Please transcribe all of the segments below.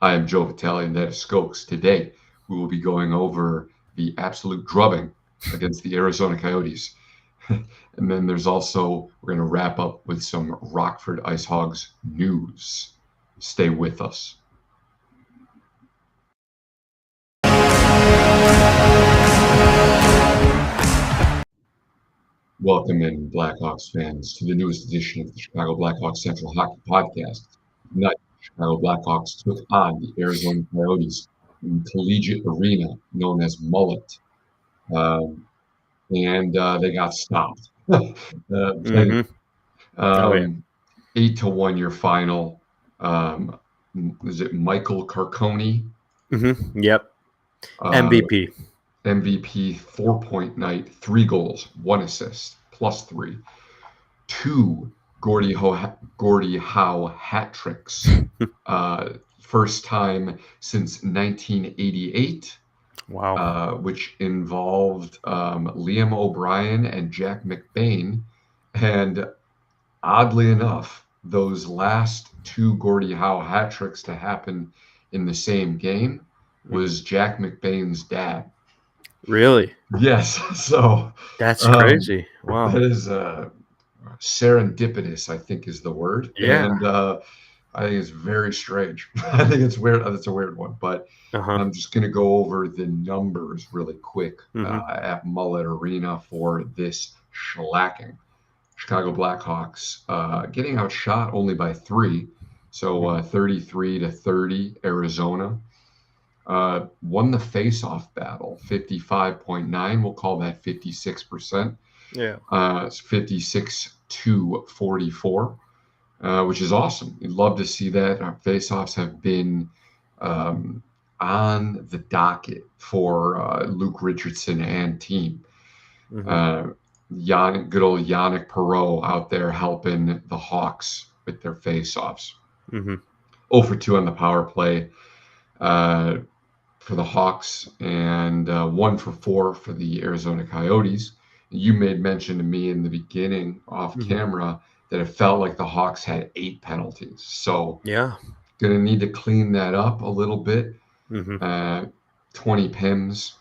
I am Joe Vitale, and that is Skoks. Today, we will be going over the absolute drubbing against the Arizona Coyotes. And then there's also, we're going to wrap up with some Rockford Ice Hogs news. Stay with us. Welcome in, Blackhawks fans, to the newest edition of the Chicago Blackhawks Central Hockey Podcast. Tonight, the Chicago Blackhawks took on the Arizona Coyotes in collegiate arena known as Mullet, um, and they got stopped. Mm-hmm. Oh yeah. 8-1 your final. Um, is it Michael Carcone? Mm-hmm. Yep. Uh, MVP. MVP 4-point night, 3 goals, 1 assist, +3. Two Gordie Howe hat tricks. First time since 1988, Wow. which involved Liam O'Brien and Jack McBain. And oddly enough, those last two Gordie Howe hat tricks to happen in the same game was Jack McBain's dad. Really? Yes, so That's um, crazy. Wow. that is serendipitous, I think is the word, Yeah. and I think it's very strange. I think it's weird. That's a weird one, but Uh-huh. I'm just going to go over the numbers really quick Mm-hmm. at Mullet Arena for this shellacking. Chicago Blackhawks getting outshot only by 3, so 33-30 Arizona. Won the face-off battle, 55.9. We'll call that 56%. Yeah. It's 56-44, which is awesome. You'd love to see that. Our face-offs have been um, on the docket for Luke Richardson and team. Mm-hmm. Uh, good old Yannick Perreault out there helping the Hawks with their face-offs. Mm-hmm. 0 for 2 on the power play for the Hawks, and 1 for 4 for the Arizona Coyotes. You made mention to me in the beginning off Mm-hmm. camera that it felt like the Hawks had 8 penalties. So Yeah. going to need to clean that up a little bit. Mm-hmm. 20 PIMs.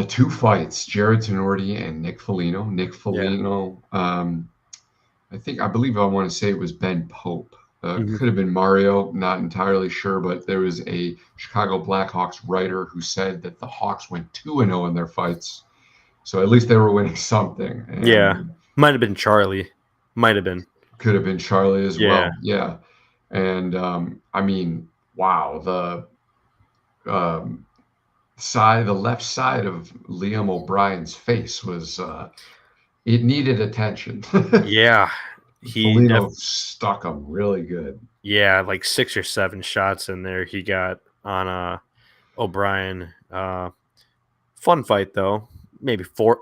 2 fights, Jared Tenorti and Nick Foligno. Nick Yeah. Foligno, I believe I want to say it was Ben Pope. Mm-hmm. Could have been Mario, not entirely sure, but there was a Chicago Blackhawks writer who said that the Hawks went 2-0 in their fights. So at least they were winning something. Yeah. And Might have been Charlie. Might have been. could have been Charlie as Yeah. well. Yeah. And I mean, wow, um, the left side of Liam O'Brien's face was it needed attention. Yeah. He Foligno stuck him really good. yeah, like 6 or 7 shots in there he got on O'Brien. Fun fight though. Maybe four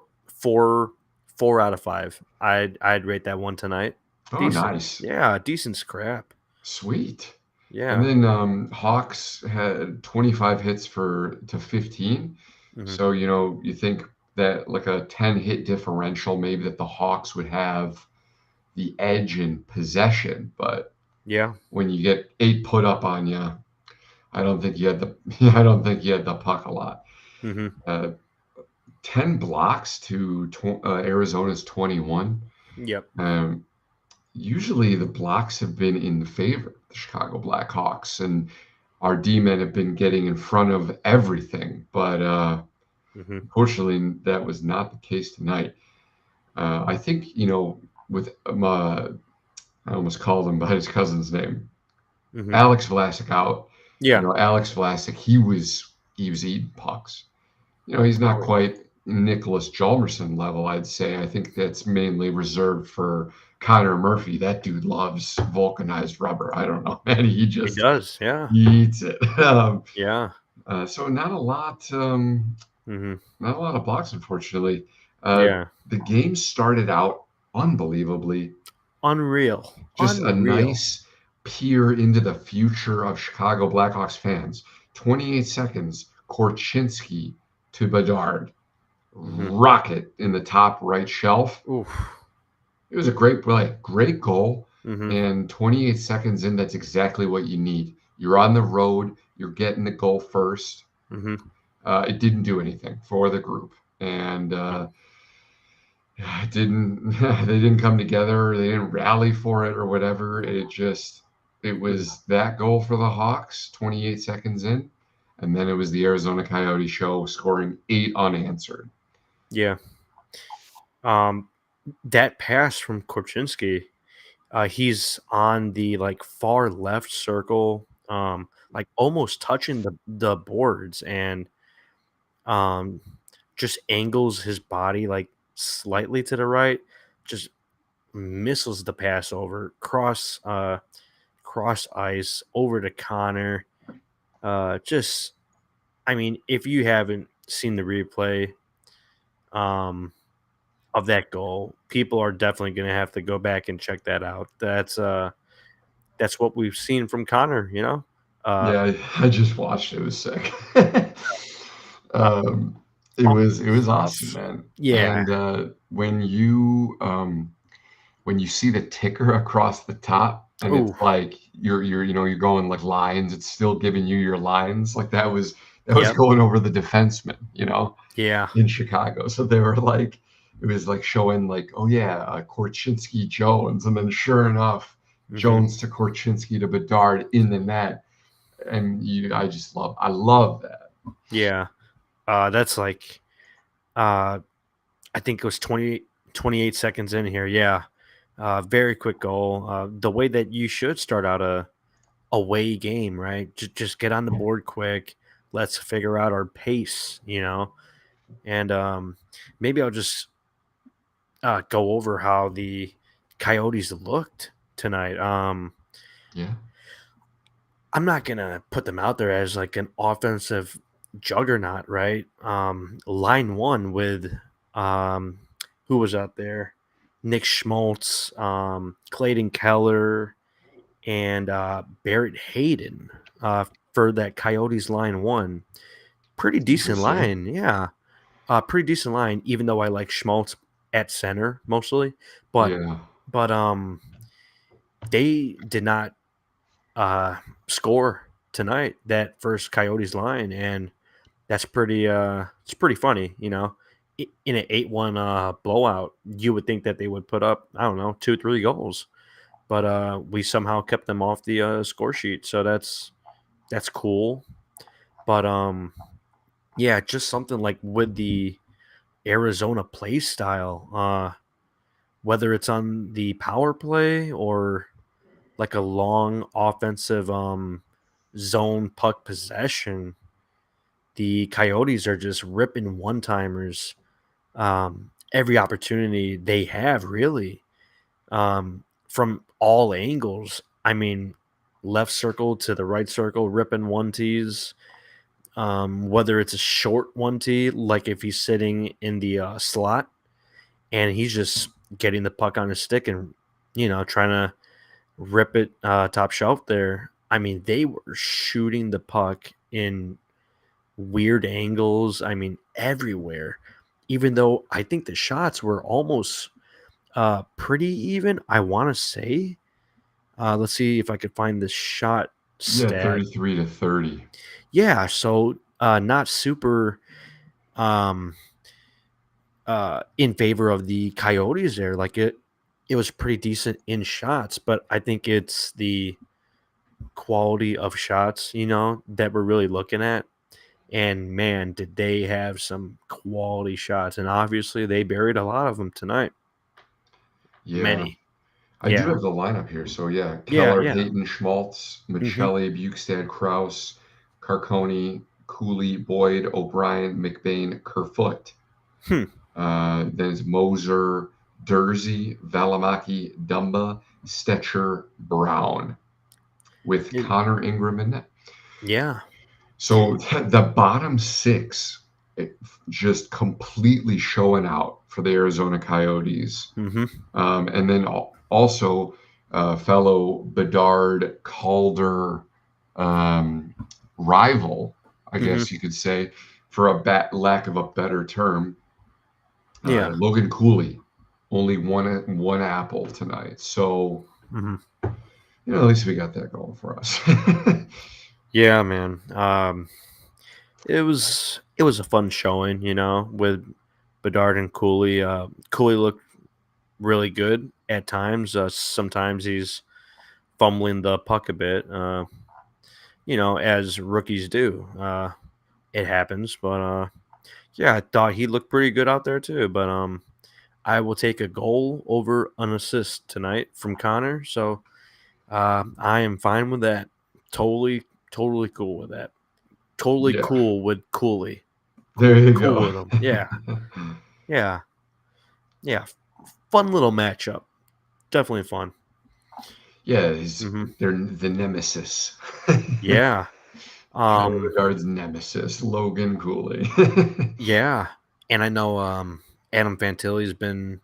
out of 5. I'd rate that one tonight. Oh, Decent. nice. Yeah, decent scrap. Sweet. Yeah. And then Hawks had 25 hits to 15. Mhm. So, you think that like a 10 hit differential, maybe that the Hawks would have the edge in possession. But Yeah. when you get 8 put up on you, I don't think you had the puck a lot. Mm-hmm. 10 blocks to Arizona's 21. Yep. Usually the blocks have been in favor of the Chicago Blackhawks, and our D-men have been getting in front of everything. But Mm-hmm. unfortunately, that was not the case tonight. I think, with I almost called him by his cousin's name, Mm-hmm. Alex Vlasic out. Yeah. Alex Vlasic, he was eating pucks. He's not quite Nicholas Jalmerson level, I'd say. I think that's mainly reserved for Connor Murphy. That dude loves vulcanized rubber. I don't know, man. He does. Yeah. eats it. Yeah. So not a lot. Mm-hmm. Not a lot of blocks, unfortunately. Yeah. The game started out unbelievably. Unreal. Just a nice peer into the future of Chicago Blackhawks fans. 28 seconds, Korchinski to Bedard. Rocket in the top right shelf. Oof. It was a great play, great goal. Mm-hmm. And 28 seconds in, that's exactly what you need You're on the road. You're getting the goal first. Mm-hmm. It didn't do anything for the group, and it didn't. They didn't come together. They didn't rally for it or whatever. It was that goal for the Hawks, 28 seconds in, and then it was the Arizona Coyote show, scoring 8 unanswered. Yeah. That pass from Korchinski, he's on the like far left circle, like almost touching the boards, and um, just angles his body like slightly to the right, just misses the pass over cross ice over to Connor. Just, I mean, if you haven't seen the replay, um, of that goal, people are definitely going to have to go back and check that out. That's what we've seen from Connor, you know. Uh, Yeah, I just watched it. It was sick. uh, um, it was awesome, man. yeah, And when you see the ticker across the top, and it's oh like you're going like lines, it's still giving you your lines. Like that was yep, going over the defenseman, yeah, in Chicago. So they were like, it was like showing like, oh yeah, Korchinski Jones, and then sure enough, hmm, Jones to Korchinski to Bedard in the net, and I love that. yeah. That's like I think it was 28 seconds in here. Yeah, very quick goal. The way that you should start out a away game, right? Just get on the board quick. Let's figure out our pace, you know. And maybe I'll just go over how the Coyotes looked tonight. Yeah, I'm not gonna put them out there as like an offensive juggernaut, right? Line one with um, who was out there? Nick Schmaltz, Clayton Keller, and Barrett Hayden for that Coyotes line one. Pretty that's a good decent save. line, yeah. Pretty decent line, even though I like Schmaltz at center mostly. But Yeah, but they did not uh score tonight, that first Coyotes line, and that's pretty it's pretty funny, you know. In an 8-1 blowout, you would think that they would put up, I don't know, 2 3 goals, but we somehow kept them off the score sheet, so that's cool. But yeah, just something like with the Arizona play style, whether it's on the power play or like a long offensive zone puck possession, the Coyotes are just ripping one timers every opportunity they have, really, from all angles. I mean, left circle to the right circle, ripping one tees. Whether it's a short one tee, like if he's sitting in the slot and he's just getting the puck on his stick and trying to rip it top shelf there. I mean, they were shooting the puck in weird angles. I mean, everywhere. Even though I think the shots were almost pretty even, I want to say. Let's see if I could find the shot yeah, stat. 33-30. Yeah, so not super um, in favor of the Coyotes there. Like it was pretty decent in shots, but I think it's the quality of shots, that we're really looking at. And man, did they have some quality shots. And obviously they buried a lot of them tonight. Yeah, Many. I do Yeah. have the lineup here. So yeah, Yeah. Keller, Yeah. Hayton, Schmaltz, Hmm. Michelli, Bukestad, Kraus, Carconi, Cooley, Boyd, O'Brien, McBain, Kerfoot. Hmm. Then it's Moser, Dursey, Valimaki, Dumba, Stetcher, Brown, with It- Connor Ingram in net. yeah. So the bottom six, just completely showing out for the Arizona Coyotes. Hmm. And then also fellow Bedard Calder rival, I Hmm. guess you could say, for lack of a better term, Yeah. Logan Cooley, only one apple tonight. So Hmm. At least we got that going for us. Yeah, man. It was a fun showing, with Bedard and Cooley. Cooley looked really good at times. Sometimes he's fumbling the puck a bit, as rookies do. It happens, but yeah, I thought he looked pretty good out there too. But I will take a goal over an assist tonight from Connor. So I am fine with that. Totally, totally cool with that. Totally Yeah, cool with Cooley. there you Cool go. with him. Yeah, yeah, yeah. Fun little matchup. Definitely fun. Yeah, Hmm. they're the nemesis. Yeah. Connor Um. Bedard's nemesis, Logan Cooley. Yeah. And I know Adam Fantilli's been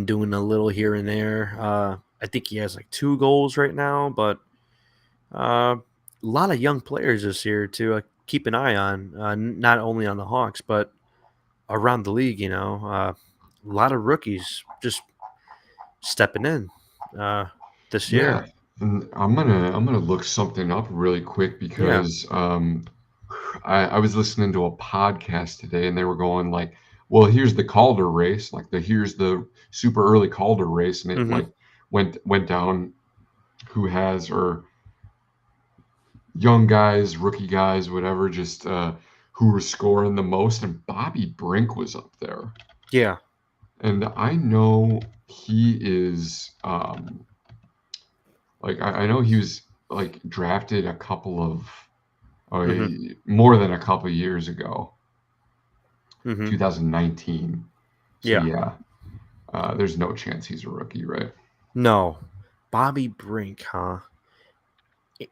doing a little here and there. I think he has like 2 goals right now, but a lot of young players this year to keep an eye on. Not only on the Hawks, but around the league. A lot of rookies just stepping in this Yeah, year. and I'm gonna look something up really quick Yeah. because I was listening to a podcast today and they were going like, well, here's the Calder race, like here's the super early Calder race, and it Hmm. like went down who has or young guys, rookie guys, whatever, just who were scoring the most, and Bobby Brink was up there, Yeah. and I know he is like I know he was like drafted a couple of Hmm. more than a couple years ago, Hmm. 2019. So Yeah. yeah, there's no chance he's a rookie, right? No, Bobby Brink, huh?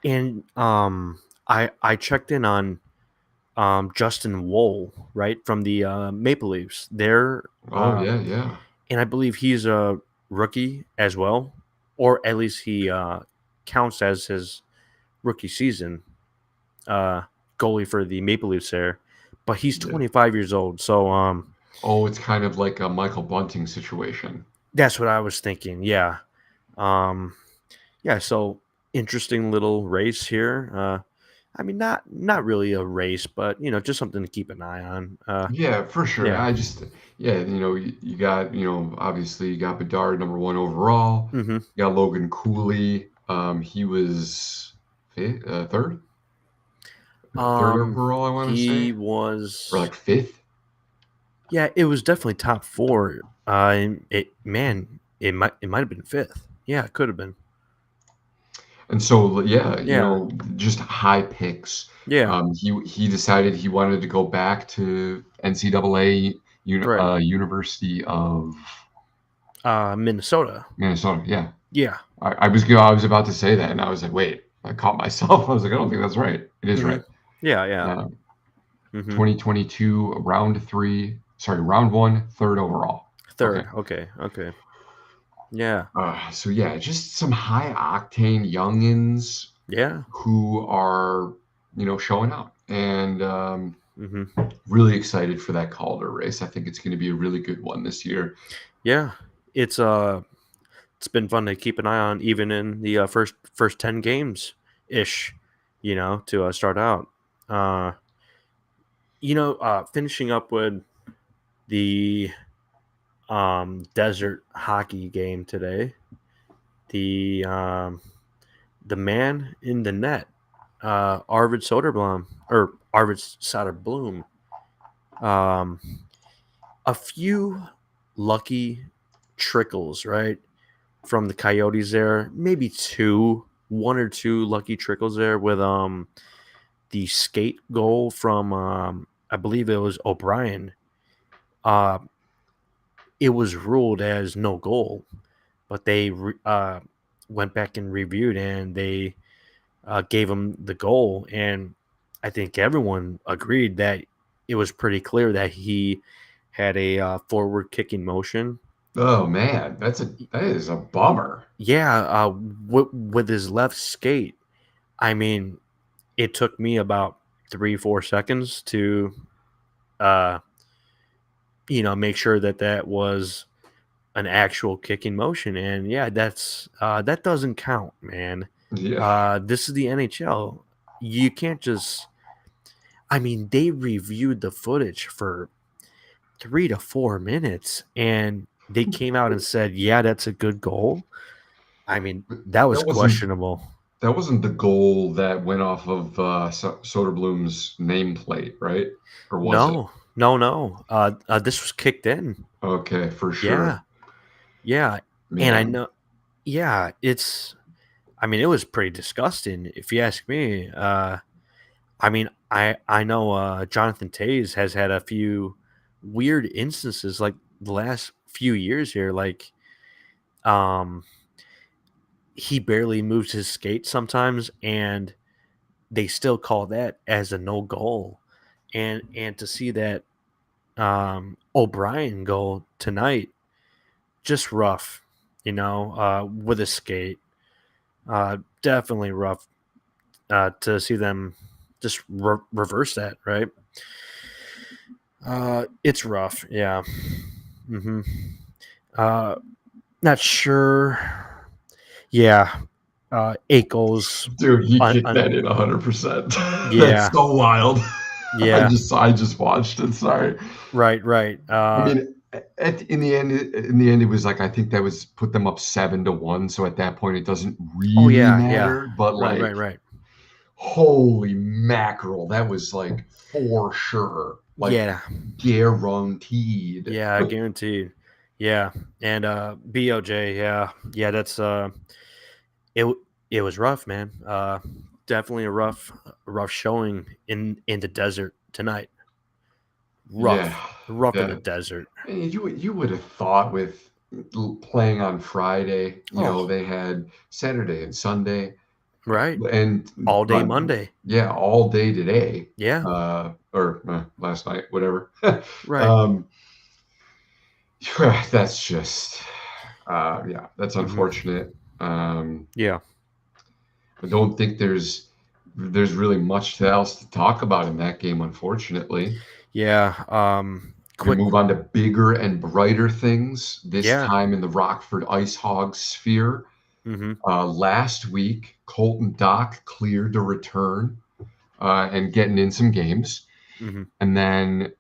And I checked in on Justin Wool, right, from the Maple Leafs. Oh yeah, yeah, And I believe he's a rookie as well, or at least he counts as his rookie season uh, goalie for the Maple Leafs there. But he's yeah. 25 years old, so Oh, it's kind of like a Michael Bunting situation. that's what I was thinking. Yeah, um, yeah. So interesting little race here. I mean, not really a race, but just something to keep an eye on. Yeah, for sure. Yeah. Yeah, you got, obviously you got Bedard number one overall. Hmm. You got Logan Cooley. He was third, third overall, I want to He say, or was. like fifth. Yeah, it was definitely top four. It might have been fifth. Yeah, it could have been. And so, yeah, Yeah, just high picks. yeah, He decided he wanted to go back to NCAA right. University of Minnesota. Minnesota. Yeah, Yeah. I was about to say that, and I was like, wait, I caught myself. I was like, I don't think that's right. It is Hmm. right. Yeah, yeah. Uh, Hmm. 2022 round one, third overall. Okay. Third. Okay. Okay. Yeah. So yeah, just some high octane youngins Yeah. who are showing out, and Hmm. really excited for that Calder race. I think it's going to be a really good one this year. Yeah. It's it's been fun to keep an eye on, even in the first 10 games ish. To start out. Uh, finishing up with the desert hockey game today. The man in the net, Arvid Soderblom or Arvid Soderblom. Um, a few lucky trickles, right, from the Coyotes there. Maybe one or two lucky trickles there with the skate goal from I believe it was O'Brien. Uh, it was ruled as no goal, but they went back and reviewed and they gave him the goal. And I think everyone agreed that it was pretty clear that he had a forward kicking motion. Oh man, that is a bummer. Yeah, with his left skate. I mean, it took me about 3-4 seconds to, uh, make sure that was an actual kicking motion, and yeah, that doesn't count, man. Yeah. This is the NHL. You can't just. I mean, they reviewed the footage for 3 to 4 minutes, and they came out and said, "Yeah, that's a good goal." I mean, that was That wasn't questionable. that wasn't the goal that went off of Soderblom's nameplate, right? Or was it? No, no, no. This was kicked in. Okay, for Yeah, sure. yeah, and I Man. know. Yeah, it's. I mean, it was pretty disgusting, if you ask me. I mean, I know Jonathan Tays has had a few weird instances like the last few years here. Like, um, he barely moves his skate sometimes, and they still call that as a no goal. And to see that O'Brien goal tonight, just rough, with a skate. Definitely rough to see them just reverse that, right? It's rough, yeah. hmm Uh, not sure. Yeah, 8 goals. Dude, he kicked Un that in 100%. That's Yeah, so wild. I yeah. just I just watched it. Sorry. Right, right. I mean, in the end, it was like I think that was put them up 7-1. So at that point, it doesn't Oh really yeah, yeah. matter. But Right, like, right, right. holy mackerel, that was like for sure, like Yeah, guaranteed. yeah, guaranteed. Yeah, and BOJ, yeah, yeah. It. It was rough, man. Definitely a rough showing in the desert tonight. Yeah, Rough in the that desert. you would have thought with playing on Friday, Oh, they had Saturday and Sunday, right. and All day but Monday. yeah, all day today, Yeah, or last night, whatever. right. um, that's just, yeah, that's hmm unfortunate. Yeah, I don't think there's really much else to talk about in that game, unfortunately. yeah. We Quick. move on to bigger and brighter things, this Yeah. time in the Rockford Ice Hog sphere. hmm Last week, Colton Dock cleared to return and getting in some games. hmm And then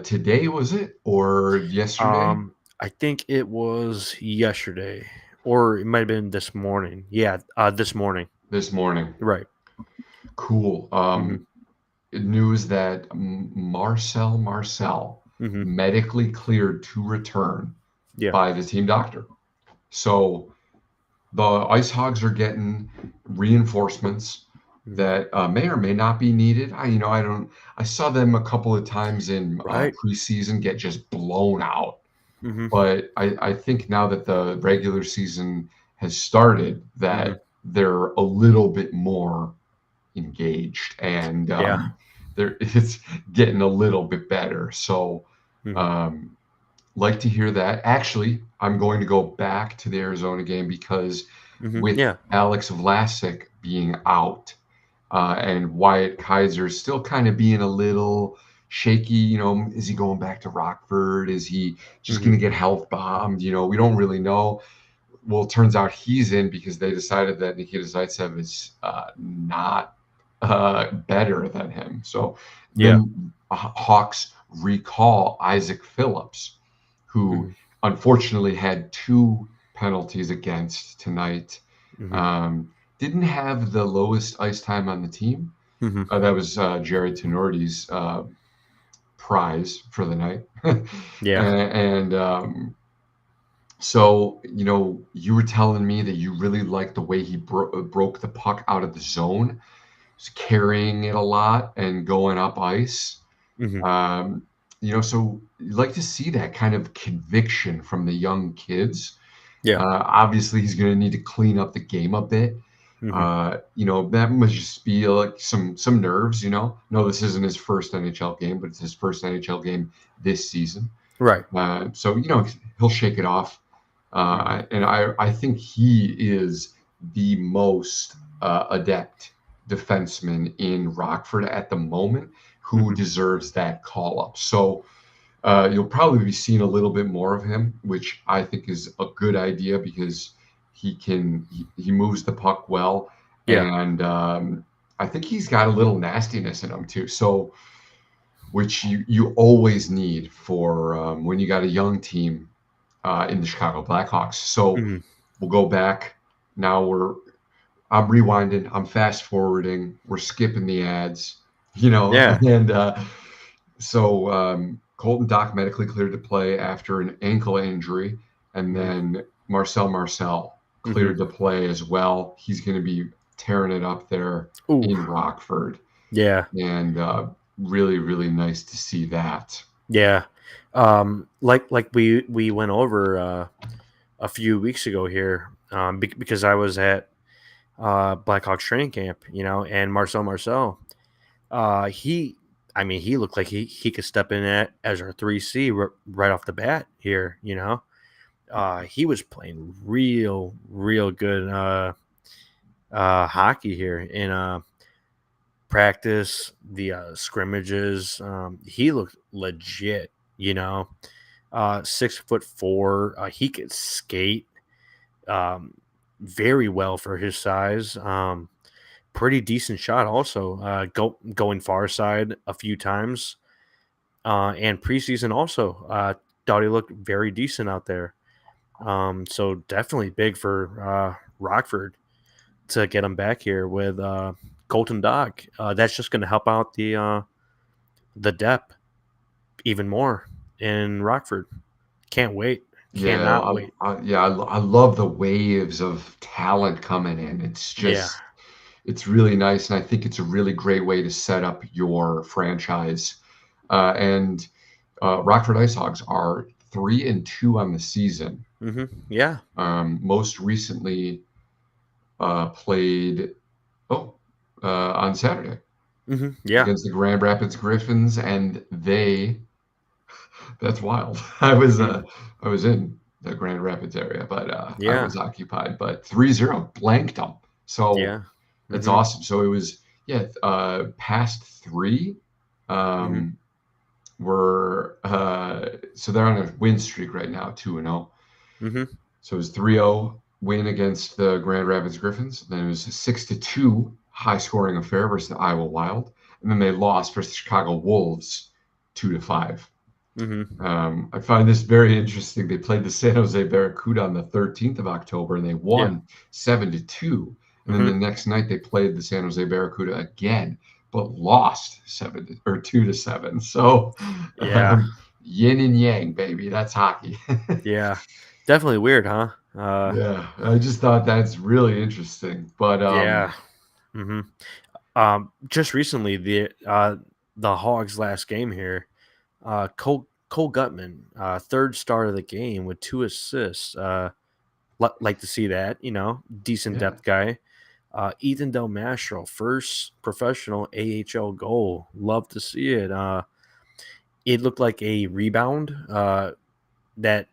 today, was it? Or yesterday? I think it was yesterday, or it might have been this morning. Yeah, this morning. This morning. Right. Cool. hmm News that Marcel hmm medically cleared to return Yeah. by the team doctor. So the Ice Hogs are getting reinforcements hmm that may or may not be needed. I don't. I saw them a couple of times in Right. preseason get just blown out, hmm but I think now that the regular season has started, hmm that they're a little bit more engaged, and Yeah. it's getting a little bit better. So, hmm um, like to hear that. Actually, I'm going to go back to the Arizona game because with Yeah. Alex Vlasic being out and Wyatt Kaiser still kind of being a little shaky, is he going back to Rockford? Is he just going hmm to get health bombed? We don't really know. Well, it turns out he's in because they decided that Nikita Zaitsev is not better than him. So Yeah. then Hawks recall Isaac Phillips, who hmm unfortunately had two penalties against tonight. hmm Um, didn't have the lowest ice time on the team. hmm That was Jerry Tenorti's prize for the night. Yeah. And so, you were telling me that you really liked the way he broke the puck out of the zone, just carrying it a lot and going up ice. hmm Um, so you like to see that kind of conviction from the young kids. Yeah. Obviously, he's going to need to clean up the game a bit. hmm That must just be like some nerves. No, this isn't his first NHL game, but it's his first NHL game this season. Right. So he'll shake it off. hmm And I think he is the most adept defenseman in Rockford at the moment who hmm deserves that call up. So You'll probably be seeing a little bit more of him, which I think is a good idea because he moves the puck well, Yeah. and I think he's got a little nastiness in him too. So, which you always need for when you got a young team in the Chicago Blackhawks. So Mhm. we'll go back. Now I'm rewinding. I'm fast forwarding. We're skipping the ads, Yeah. and so Colton Dock medically cleared to play after an ankle injury, and Mhm. then Marcel Mhm. cleared to play as well. He's going to be tearing it up there Ooh. in Rockford, Yeah. and really, really nice to see that. Yeah. Like we went over a few weeks ago here, because I was at Blackhawks training camp, and Marcel, he, I mean, he looked like he could step in as our 3C right off the bat here, he was playing real good hockey here in practice, the scrimmages. He looked legit, 6'4". He could skate um, very well for his size. Pretty decent shot also. Going far side a few times. And preseason also thought he looked very decent out there. So definitely big for Rockford to get him back here with Colton Dock. That's just going to help out the depth even more in Rockford. Can't wait. Yeah, Cannot wait. I love the waves of talent coming in. Yeah. It's really nice, and I think it's a really great way to set up your franchise. And Rockford Ice Hogs are 3-2 on the season. Yeah. Most recently played on Saturday Yeah. against the Grand Rapids Griffins, and they that's wild. I was in the Grand Rapids area, but I Yeah. was occupied. But 3-0 blanked them. So Yeah. that's hmm awesome. So it was past three. hmm Um, we're so they're on a win streak right now, 2-0. hmm So it was 3-0 win against the Grand Rapids Griffins. Then it was a 6-2 high scoring affair versus the Iowa Wild, and then they lost versus the Chicago Wolves 2-5. hmm I find this very interesting. They played the San Jose Barracuda on the 13th of October, and they Yeah. won 7-2. And then the hmm next night they played the San Jose Barracuda again, but lost 2-7. So Yeah. yin and yang, baby. That's hockey. Yeah. Definitely weird, huh? Yeah, I just thought that's really interesting. But Yeah. hmm Just recently, the Hogs' last game here, Cole Gutman, third star of the game with 2 assists. Like to see that, decent yeah, depth guy. Ethan Del Mastro, first professional AHL goal. Love to see it. It looked like a rebound that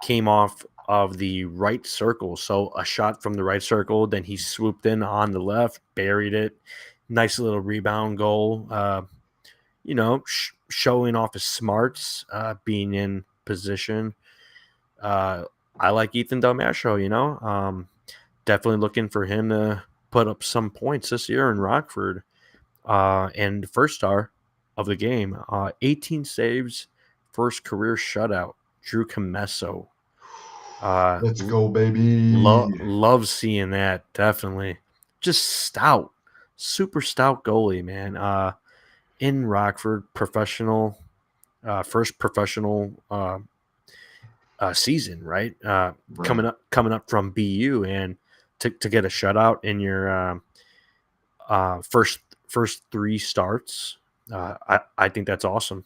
came off of the right circle. So a shot from the right circle, then he swooped in on the left, buried it. Nice little rebound goal. Showing off his smarts, being in position. Uh, I like Ethan Del Mastro, definitely looking for him to put up some points this year in Rockford. And first star of the game, 18 saves, first career shutout, Drew Comesso. Uh, let's go, baby. love seeing that. Definitely, just stout, super stout goalie, man. In Rockford, professional, first professional season, right? Right. Coming up from BU, and to get a shutout in your first 3 starts, I think that's awesome.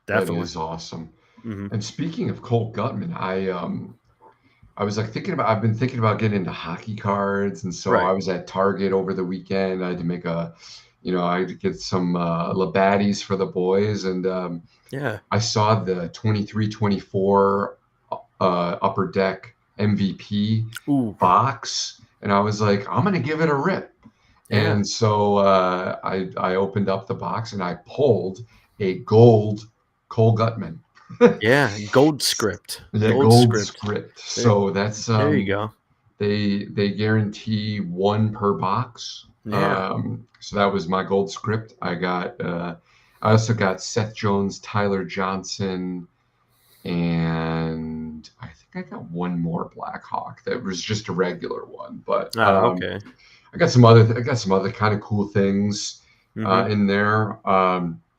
That Definitely. is awesome. hmm And speaking of Colt Gutman, I was like I've been thinking about getting into hockey cards, and so I Right. was at Target over the weekend. I had to I had to get some Labattis for the boys, and Yeah. I saw the 23-24 Upper Deck MVP Ooh. box, and I was like, I'm gonna give it a rip. Yeah. And so I opened up the box and I pulled a gold Cole Gutman. Yeah, gold script. Yeah, Gold gold script. script. There, So that's there you go. they guarantee one per box. Yeah. So that was my gold script. I also got Seth Jones, Tyler Johnson, and I think I got one more Blackhawk that was just a regular one. But Okay. I got some other kind of cool things Mm-hmm. in there.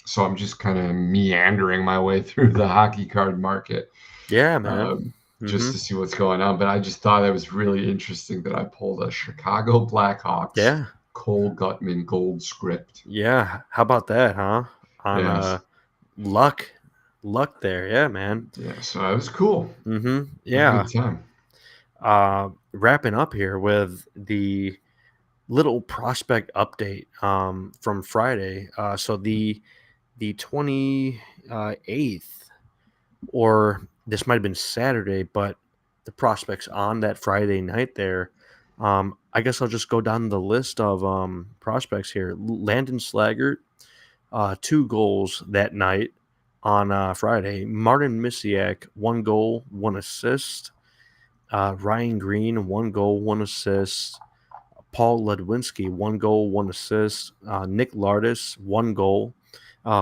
So I'm just kind of meandering my way through the hockey card market Yeah, man. um, Mm-hmm. just to see what's going on. But I just thought it was really interesting that I pulled a Chicago Blackhawks Yeah. Cole Gutman gold script. Yeah. How about that, huh? On Yes, luck. Luck there. Yeah, man. yeah. So it was cool. Mm-hmm. It was a Yeah. good time. Wrapping up here with the little prospect update from Friday. So the 28th, or this might have been Saturday, but the prospects on that Friday night there. I guess I'll just go down the list of prospects here. Landon Slaggert, 2 goals that night on Friday. Martin Misiak, 1 goal, 1 assist. Ryan Green, 1 goal, 1 assist. Paul Ledwinski, 1 goal, 1 assist. Nick Lardis, 1 goal,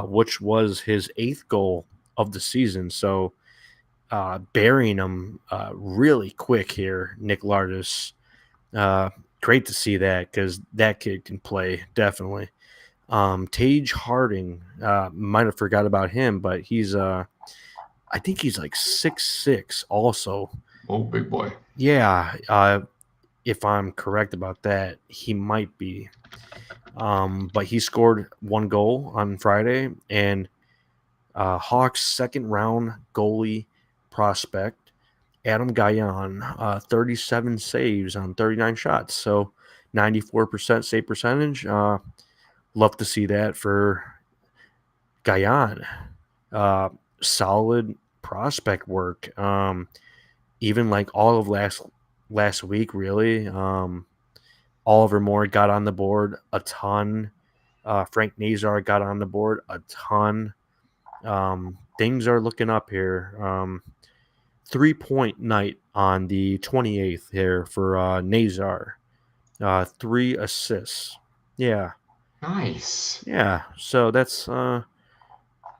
which was his 8th goal of the season. So burying him really quick here, Nick Lardis. Great to see that because that kid can play, definitely. Tage Harding, might have forgot about him, but he's I think he's like 6'6" also. Oh, big boy. Yeah, if I'm correct about that, he might be. But he scored 1 goal on Friday, and Hawks' second round goalie prospect, Adam Guyon, 37 saves on 39 shots. So 94% save percentage. Love to see that for Guyon. Solid prospect work. Even like all of last week, really. Oliver Moore got on the board a ton. Frank Nazar got on the board a ton. Things are looking up here. 3-point night on the 28th here for Nazar. 3 assists. Yeah. Nice. Yeah. So that's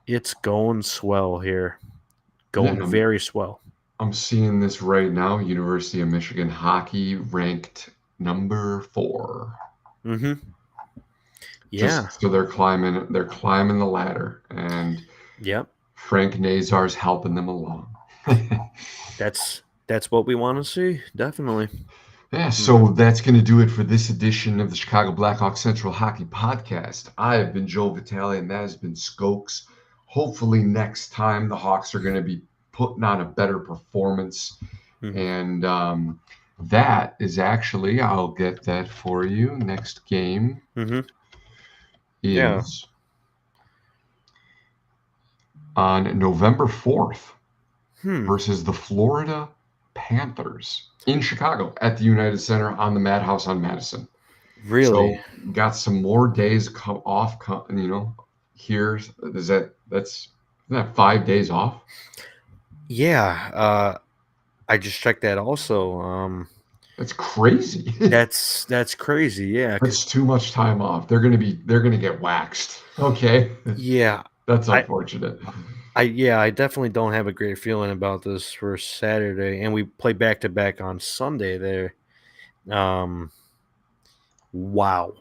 it's going swell here. Going Yeah, very swell. I'm seeing this right now. University of Michigan hockey ranked number 4. Mm-hmm. Yeah. Just so they're climbing the ladder, and Yep. Frank Nazar's helping them along. That's what we want to see. Definitely. Yeah, so that's going to do it for this edition of the Chicago Blackhawks Central Hockey Podcast. I have been Joe Vitale, and that has been Skoks. Hopefully next time the Hawks are going to be putting on a better performance. Mm-hmm. And that is actually, I'll get that for you. Next game Mm-hmm. Yeah. is on November 4th versus the Florida Panthers in Chicago at the United Center on the Madhouse on Madison. Really? So got some more days off, here. Isn't that 5 days off? Yeah. I just checked that also. That's crazy. That's crazy. Yeah. That's too much time off. They're gonna get waxed. Okay. Yeah. That's unfortunate. I definitely don't have a great feeling about this for Saturday, and we play back to back on Sunday there. Wow,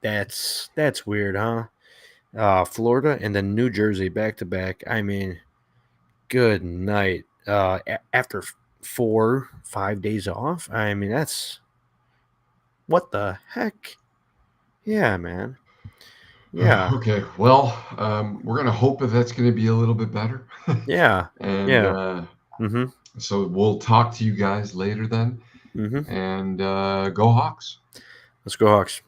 that's weird, huh? Florida and then New Jersey back to back. I mean, good night. After 4-5 days off, I mean that's what the heck. Yeah, man. Yeah. Okay. Well, we're gonna hope that that's gonna be a little bit better. Yeah. And Yeah. so we'll talk to you guys later then. Mm-hmm. And go Hawks. Let's go Hawks.